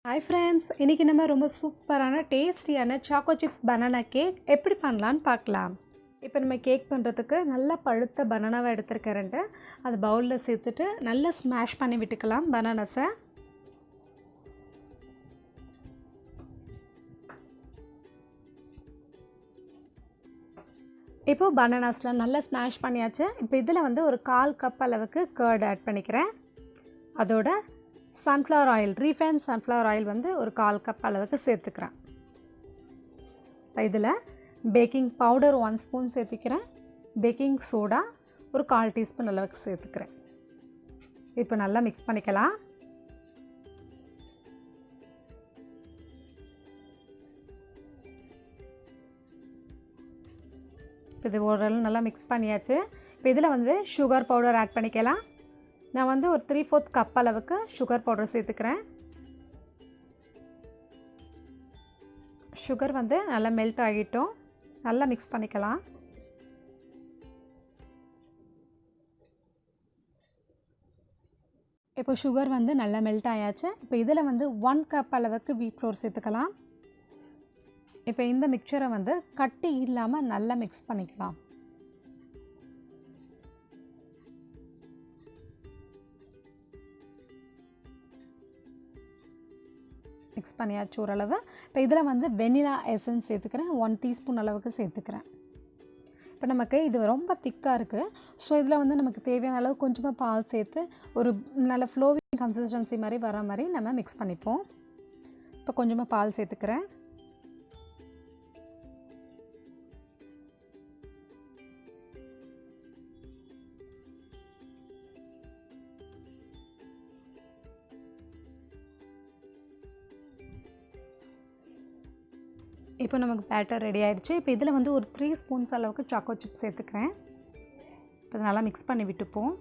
Hi friends, இன்றைக்கி நம்ம ரொம்ப சூப்பரான டேஸ்டியான சாக்கோ சிப்ஸ் பனானா கேக் எப்படி பண்ணலான்னு பார்க்கலாம். இப்போ நம்ம கேக் பண்ணுறதுக்கு நல்லா பழுத்த பனானாவை எடுத்துருக்கிறேன்ட்டு அது பவுலில் சேர்த்துட்டு நல்லா ஸ்மாஷ் பண்ணி விட்டுக்கலாம் பனானாஸை. இப்போது பனானாஸில் நல்லா ஸ்மாஷ் பண்ணியாச்சு. இப்போ இதில் ஒரு 1/4 கப் அளவுக்கு கர்ட் ஆட் பண்ணிக்கிறேன். அதோட sunflower oil, refined sunflower oil ஒரு 1/4 கப் அளவுக்கு சேர்த்துக்கிறேன். இதில் பேக்கிங் பவுடர் 1 ஸ்பூன் சேர்த்துக்கிறேன். பேக்கிங் சோடா ஒரு 1/4 டீஸ்பூன் அளவுக்கு சேர்த்துக்கிறேன். இப்போ நல்லா மிக்ஸ் பண்ணிக்கலாம். இது ஓரளவு நல்லா மிக்ஸ் பண்ணியாச்சு. இப்போ இதில் சுகர் பவுடர் ஆட் பண்ணிக்கலாம். நான் ஒரு 3/4 கப் அளவுக்கு சுகர் பவுடர் சேர்த்துக்கிறேன். சுகர் நல்லா மெல்ட் ஆகிட்டோம். நல்லா மிக்ஸ் பண்ணிக்கலாம். இப்போ சுகர் நல்லா மெல்ட் ஆயாச்சு. இப்போ இதில் 1 கப் அளவுக்கு வீட் ஃப்ளோர் சேர்த்துக்கலாம். இப்போ இந்த மிக்சரை கட்டி இல்லாமல் நல்லா மிக்ஸ் பண்ணிக்கலாம். மிக்ஸ் பண்ணியாச்சு ஓரளவு. இப்போ இதில் வெனிலா எசன்ஸ் சேர்த்துக்கிறேன். 1 டீஸ்பூன் அளவுக்கு சேர்த்துக்கிறேன். இப்போ நமக்கு இது ரொம்ப திக்காக இருக்குது. ஸோ இதில் நமக்கு தேவையான அளவு கொஞ்சமாக பால் சேர்த்து ஒரு நல்ல ஃப்ளோவிங் கன்சிஸ்டன்சி மாதிரி வர மாதிரி நம்ம மிக்ஸ் பண்ணிப்போம். இப்போ கொஞ்சமாக பால் சேர்த்துக்கிறேன். இப்போ நமக்கு பேட்டர் ரெடி ஆகிடுச்சு. இப்போ இதில் ஒரு 3 ஸ்பூன்ஸ் அளவுக்கு சாக்கோ சிப்ஸ் சேர்த்துக்கிறேன். இப்போ நல்லா மிக்ஸ் பண்ணி விட்டுப்போம்.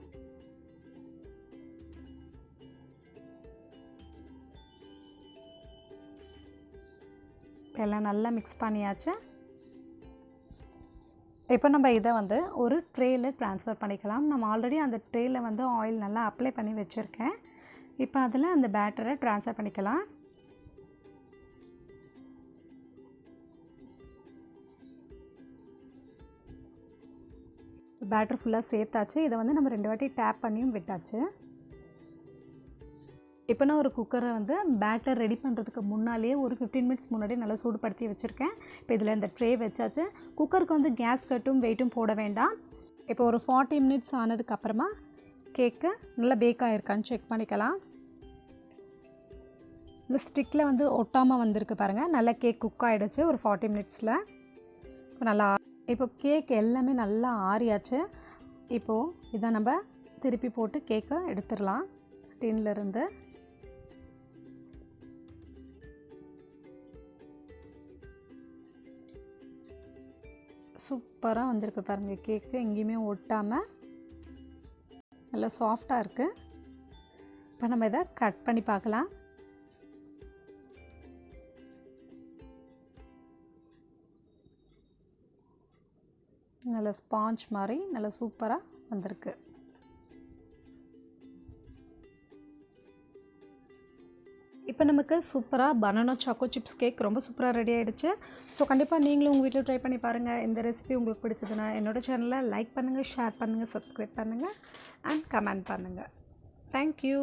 இப்போ எல்லாம் நல்லா மிக்ஸ் பண்ணியாச்சு. இப்போ நம்ம இதை ஒரு ட்ரேயில் ட்ரான்ஸ்ஃபர் பண்ணிக்கலாம். நம்ம ஆல்ரெடி அந்த ட்ரேயில் ஆயில் நல்லா அப்ளை பண்ணி வச்சுருக்கேன். இப்போ அதில் அந்த பேட்டரை ட்ரான்ஸ்ஃபர் பண்ணிக்கலாம். பேட்டர் ஃபுல்லாக சேர்த்தாச்சு. இதை நம்ம 2 வாட்டி டேப் பண்ணியும் விட்டாச்சு. இப்போ நான் ஒரு குக்கரை பேட்டர் ரெடி பண்ணுறதுக்கு முன்னாலேயே ஒரு 15 மினிட்ஸ் முன்னாடி நல்லா சூடுபடுத்தி வச்சுருக்கேன். இப்போ இதில் இந்த ட்ரே வச்சாச்சு. குக்கருக்கு கேஸ் கட்டும் வெயிட்டும் போட வேண்டாம். இப்போ ஒரு 40 மினிட்ஸ் ஆனதுக்கப்புறமா கேக்கு நல்லா பேக் ஆகிருக்கான்னு செக் பண்ணிக்கலாம். இந்த ஸ்டிக்கில் ஒட்டாமல் வந்திருக்கு பாருங்கள். நல்லா கேக் குக் ஆகிடுச்சு ஒரு 40 மினிட்ஸில். இப்போ நல்லா இப்போ கேக் எல்லாமே நல்லா ஆறியாச்சு. இப்போது இதை நம்ம திருப்பி போட்டு கேக்கை எடுத்துடலாம் டின்லேருந்து. சூப்பராக வந்திருக்கு பாருங்கள். கேக்கு எங்கேயுமே ஒட்டாமல் நல்லா சாஃப்டாக இருக்குது. இப்போ நம்ம இதை கட் பண்ணி பார்க்கலாம். நல்ல ஸ்பாஞ்ச் மாதிரி நல்லா சூப்பராக வந்திருக்கு. இப்போ நமக்கு சூப்பராக பனானா சாக்கோ சிப்ஸ் கேக் ரொம்ப சூப்பராக ரெடி ஆகிடுச்சு. ஸோ கண்டிப்பாக நீங்களும் உங்கள் வீட்டில் ட்ரை பண்ணி பாருங்கள். இந்த ரெசிபி உங்களுக்கு பிடிச்சதுன்னா என்னோடய சேனலை லைக் பண்ணுங்கள், ஷேர் பண்ணுங்கள், சப்ஸ்கிரைப் பண்ணுங்கள் அண்ட் கமெண்ட் பண்ணுங்கள். தேங்க்யூ.